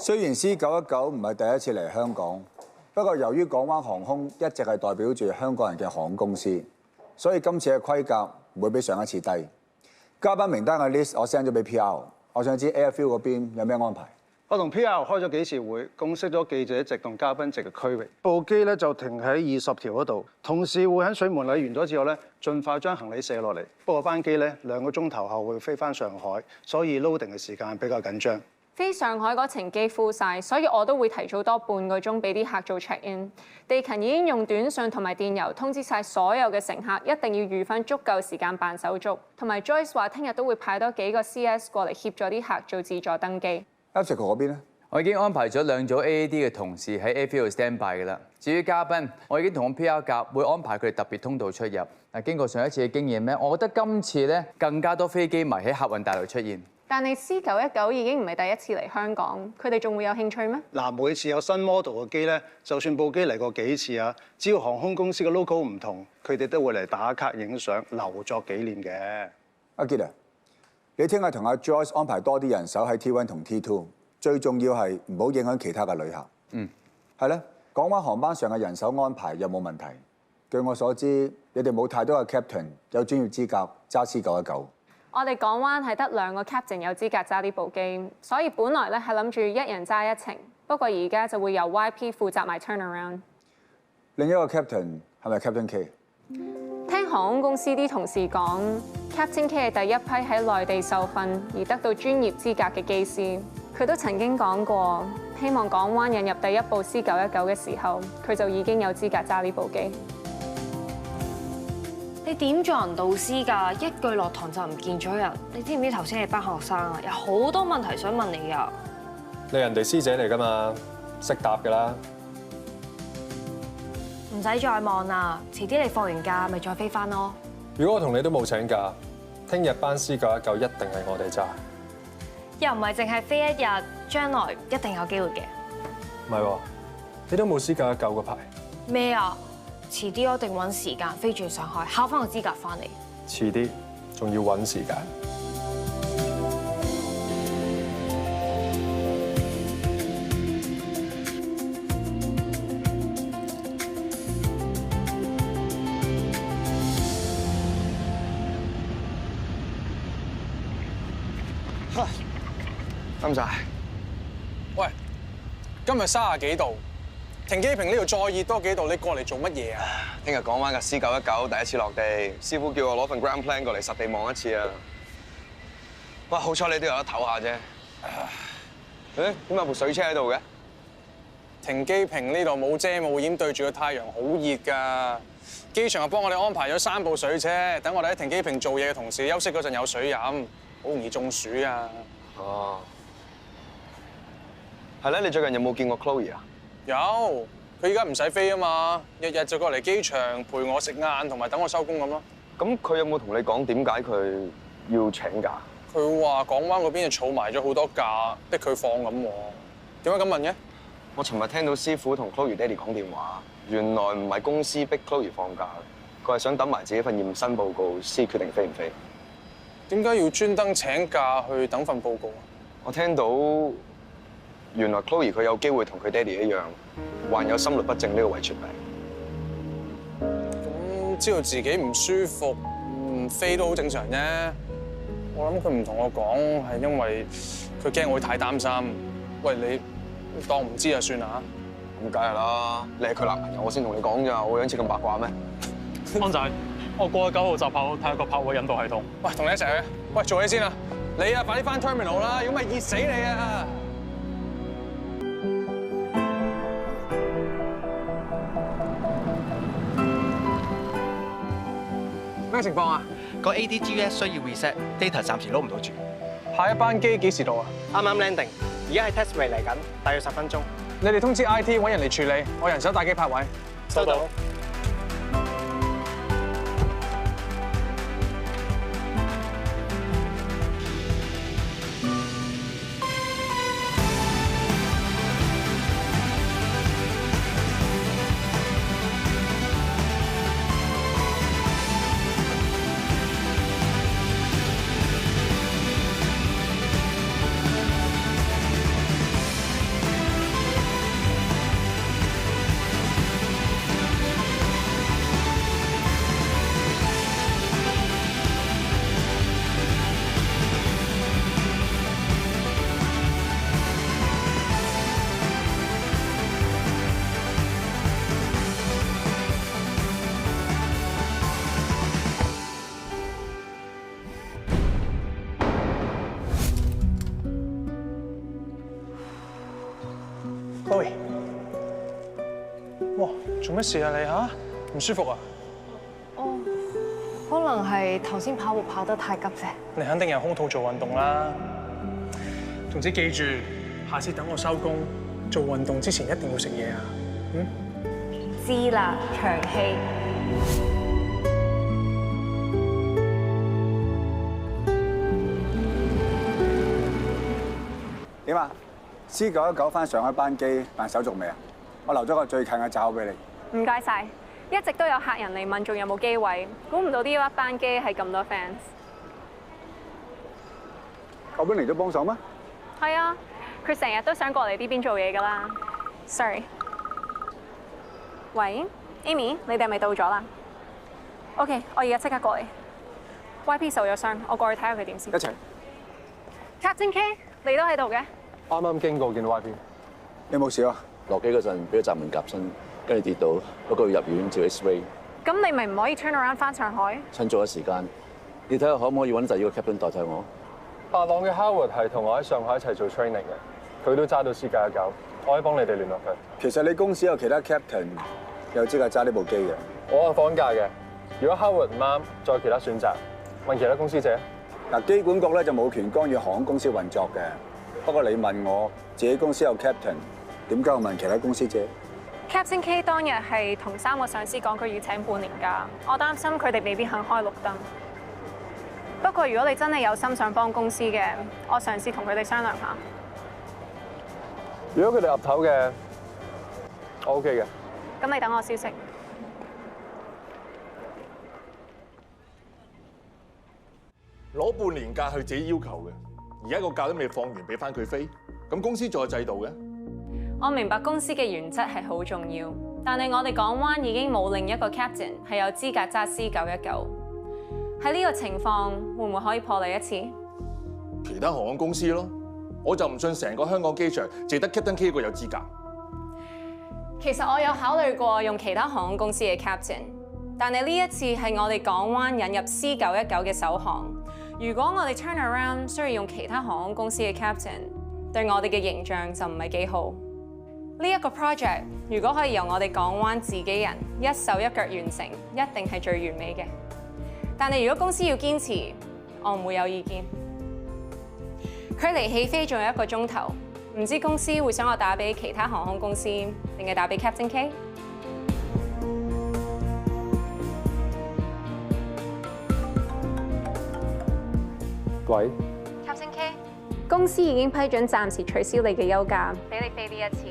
雖然 C919唔係第一次嚟香港，不過由於港灣航空一直係代表住香港人嘅航空公司，所以今次嘅規格唔會比上一次低。嘉賓名單嘅 list 我 send 咗俾 PR， 我想知 Airfield 嗰邊有咩安排？我同 PR 開咗幾次會，共識咗記者席同嘉賓席嘅區域。部機咧就停喺20條嗰度，同事會喺水門禮完咗之後咧，盡快將行李卸落嚟。不過班機咧2個鐘頭後會飛翻上海，所以 loading 嘅時間比較緊張。飛上海嗰程機 full 曬，所以我都會提早多半個鐘俾啲客做 check in。地勤已經用短信同埋電郵通知晒所有嘅乘客，一定要預翻足夠時間辦手續。同埋 Joyce 話聽日都會派多幾個 CS 過嚟協助啲客做自助登機。Absico 嗰邊咧？我已經安排咗2組 AAD 嘅同事喺 Airfield stand by 㗎啦。至於嘉賓，我已經同我 PR 夾，會安排佢哋特別通道出入。嗱，經過上一次嘅經驗咧，我覺得今次咧更加多飛機迷喺客運大樓出現。但係 C919已經唔係第一次嚟香港，佢哋仲會有興趣咩？嗱，每次有新 model 嘅機咧，就算部機嚟過幾次啊，只要航空公司嘅 logo 唔同，佢哋都會嚟打卡影相，留作紀念嘅。阿傑啊，你聽日同阿 Joyce 安排多啲人手喺 T1 同 T2， 最重要係唔好影響其他嘅旅客。係咧，港灣航班上嘅人手安排有冇問題？據我所知，你哋冇太多嘅 captain 有專業資格揸 C919。我哋港灣係得2個 captain 有資格揸呢部機，所以本來咧係諗住一人揸一程，不過而家就會由 YP 負責埋 turnaround。另一個 captain 係咪 Captain K？ 聽航空公司啲同事講 ，Captain K 係第一批喺內地受訓而得到專業資格嘅機師。佢都曾經講過，希望港灣引入第一部 C919嘅時候，佢就已經有資格揸呢部機。你點做人導師㗎？一句落堂就唔見咗人。你知唔知頭先你班學生啊，有好多問題想問你㗎。你人哋師姐嚟㗎嘛，識答㗎啦。唔使再望啦，遲啲你放完假咪再飛翻咯。如果我同你都冇請假，聽日班C919一定係我哋揸。又唔係淨係飛一日，將來一定有機會嘅。唔係喎，你都冇C919個牌。咩啊？遲啲我一定揾時間飛轉上海，考翻個資格翻嚟。遲啲仲要揾時間。啱晒。喂，今日30幾度，停機坪呢度再熱多幾度，你過嚟做乜嘢啊？聽日港灣嘅 C919第一次落地，師傅叫我攞份 ground plan 過嚟實地望一次啊！哇，好彩你都有得唞下啫。誒，點解有部水車喺度嘅？停機坪呢度冇遮冇掩，對住個太陽好熱㗎。機場又幫我哋安排咗3部水車，等我哋喺停機坪做嘢嘅同事休息嗰陣有水飲，好容易中暑啊！哦，係咧，你最近有冇見過 Chloe 啊？有，佢而家唔使飛啊嘛，日日就過嚟機場陪我食晏同埋等我收工咁咯。咁佢有冇同你講點解佢要請假？佢話港灣嗰邊就儲埋咗好多假，逼佢放咁喎。點解咁問嘅？我尋日聽到師傅同 Chloe 爹哋講電話，原來唔係公司逼 Chloe 放假，佢係想等埋自己份驗身報告先決定飛唔飛。點解要專登請假去等份報告啊？我聽到原來 Chloe 佢有機會同佢爹哋一樣，患有心律不正呢個遺傳病。咁知道自己唔舒服，唔飛都好正常啫。我諗佢唔同我講係因為佢驚我會太擔心。喂，你當唔知就算啦。咁梗係啦，你係佢男朋友，我先同你講咋，我樣似咁八卦咩？安仔，我過去9號閘口睇下個泊位引導系統。喂，同你一齊去。喂，做嘢先啦。你啊，快啲翻 terminal 啦，如果唔係熱死你啊！咩情況啊？個 ADGS 需要 reset，data 暫時撈唔到住。下一班機幾時到啊？啱啱 landing，而家係 test 嚟緊，大約10分鐘。你哋通知 IT 揾人嚟處理，我人手帶機泊位。收到。Chloe， 哇，做乜事啊你嚇？唔舒服啊？哦，可能係頭先跑步跑得太急啫。你肯定有空肚做運動啦。總之記住，下次等我收工做運動之前一定要食嘢啊。嗯。知啦，長氣。點啊？C919翻上一班機辦手續未啊？我留咗個最近嘅閘口俾你。唔該晒，一直都有客人嚟問仲有冇機位，估唔到呢一班機係咁多 fans。後邊嚟咗幫手咩？係啊，佢成日都想過嚟呢邊做嘢㗎啦。Sorry。喂 ，Amy， 你哋係咪到咗啦 ？OK， 我而家即刻過嚟。YP 受咗傷，我過去睇下佢點先。一齊。Captain K， 你都喺度嘅？啱啱經過見到 YP， 你冇事啊？落機嗰陣俾個閘門夾親，跟住跌倒，不過要入院照 X-ray。咁你咪唔可以 turn around 翻上海？趁早咗時間，你睇下可唔可以揾第二個 captain 代替我？白朗嘅 Howard 係同我喺上海一齊做 training 嘅，佢都揸到 C919，我可以幫你哋聯絡佢。其實你公司有其他 captain 有資格揸呢部機嘅。我係放假嘅，如果 Howard 唔啱，再有其他選擇，問其他公司借。嗱，機管局咧就冇權干預航空公司運作嘅。不過你問我自己公司有 captain， 點解我問其他公司借 Captain K 當日係同3個上司講佢要請半年假，我擔心佢哋未必肯開綠燈。不過如果你真係有心想幫公司嘅，我嘗試同佢哋商量下。如果佢哋岌頭嘅，我 OK 嘅。咁你等我消息。攞半年假係自己要求嘅，而家個假都未放完，俾翻佢飛，咁公司仲有制度嘅。我明白公司嘅原則係好重要，但係我哋港灣已經冇另一個 captain 係有資格揸 C919。喺呢個情況，會唔會可以破例一次？其他航空公司咯，我就唔信成個香港機場淨得 Captain K 一個有資格。其實我有考慮過用其他航空公司嘅 captain， 但係呢一次係我哋港灣引入 C919嘅首航。如果我哋 turn around 需要用其他航空公司嘅 captain， 對我哋嘅形象就唔係幾好。呢一個 project 如果可以由我哋港灣自己人一手一腳完成，一定係最完美嘅。但係如果公司要堅持，我唔會有意見。距離起飛仲有1個鐘頭，唔知公司會想我打俾其他航空公司，定係打俾 Captain K？ 喂 ，Captain K， 公司已經批准暫時取消你嘅休假，俾你飛呢一次。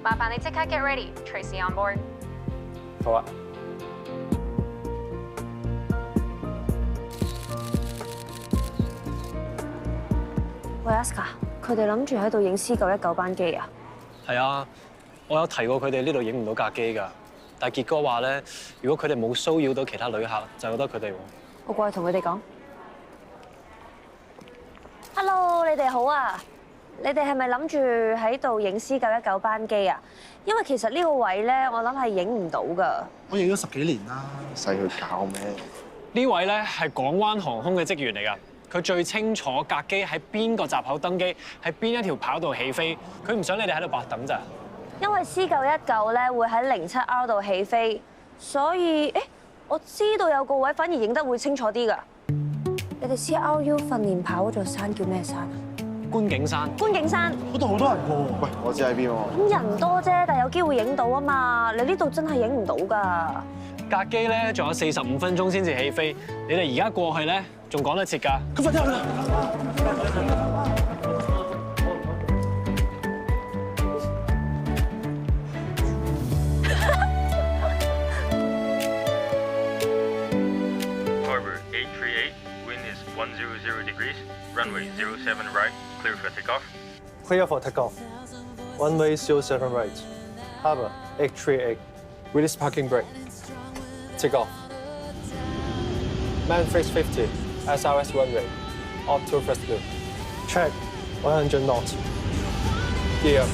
麻煩你即刻 get ready， 隨時 on board。好啊。喂 ，Aska， 佢哋諗住喺度影 C919班機啊？係啊，我有提過佢哋呢度影唔到架機㗎，但係傑哥話咧，如果佢哋冇騷擾到其他旅客，就由得佢哋喎。我過去同佢哋講。Hello， 你哋好啊！你哋係咪諗住喺度影 C919班機啊？因為其實呢個位咧，我諗係影唔到㗎。我影咗10幾年啦，使佢搞咩？呢位咧係港灣航空嘅職員嚟㗎。佢最清楚架機喺邊個閘口登機，喺邊一條跑道起飛。佢唔想你哋喺度白等咋。因為 C919咧會喺07R 度起飛，所以我知道有個位反而影得會清楚啲㗎。你哋 CRU 訓練跑嗰座山叫咩山啊？觀景山。觀景山。嗰度好多人㗎喎。喂，我知喺邊喎。咁人多啫，但係有機會影到啊嘛。你呢度真係影唔到㗎。架機咧仲有45分鐘先至起飛，你哋而家過去咧仲趕得切㗎。咁快啲去啦！ Harbor 838, wind is 100 degrees, runway 07 right, clear for takeoff. Clear for takeoff. Runway 07 right. Harbor 838. Release parking brake. Take off. Man face 50. SRS runway. Off to first blue. Check. 100 knots. Gear.